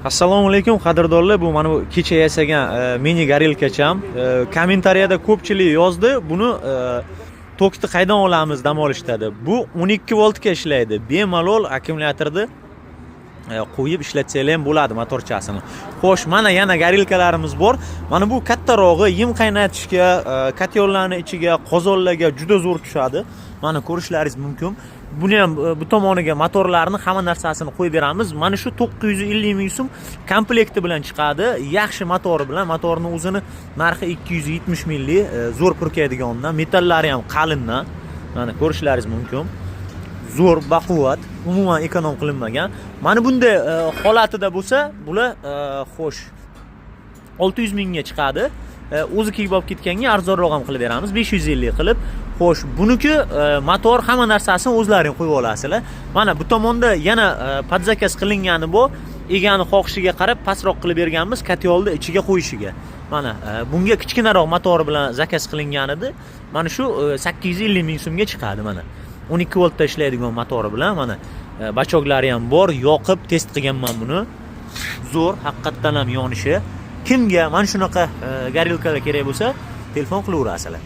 Assalomu alaykum qadrdonlar. Bu mana bu kecha yasagan mini garilkacham. Kommentariyada ko'pchilik yozdi, buni tokni qaydan olamiz dam olishda deb. Bu 12 voltga ishlaydi. Bemalol akkumulyatorni qo'yib ishlatsanglar ham bo'ladi motorchasini. Xo'sh, mana yana garilkalarimiz bor. Mana bu kattarog'i yem qaynatishga, kotyollarning ichiga, qozonlarga juda zo'r tushadi. Mana ko'rishlaringiz mumkin. Buni ham bu tomoniga motorlarni hamma narsasini qo'yib beramiz. Mana shu 950 ming so'm komplekti bilan chiqadi. Yaxshi motori bilan, motorning o'zini narxi 270 minglik, zo'r purkaydigandan, metallari ham qalindan. Mana ko'rishlaringiz mumkin. Zo'r, baquvvat, umuman ekonom qilinmagan. Mana bunday holatida bo'lsa, bular xo'sh 600 mingga chiqadi. O'zi kiyib olib ketganga arzonroq ham qilib beramiz, 550 qilib. Xo'sh, buniki motor hamma narsasini o'zlaring qo'yib olasizlar. Mana bu tomonda yana podzakaz qilingani bu, egani xohishiga qarab pastroq qilib berganmiz, kotyolni ichiga qo'yishiga. Mana bunga kichkinaroq motori bilan zakaz qilingan edi. Mana shu 850 ming so'mga chiqadi mana. 12 voltda ishlaydigan motori bilan mana bachoklari ham bor, yoqib test qilganman buni. Zo'r, haqiqatdan ham yonishi. Kimga mana shunaqa garilkalar kerak bo'lsa, telefon qilaverasizlar.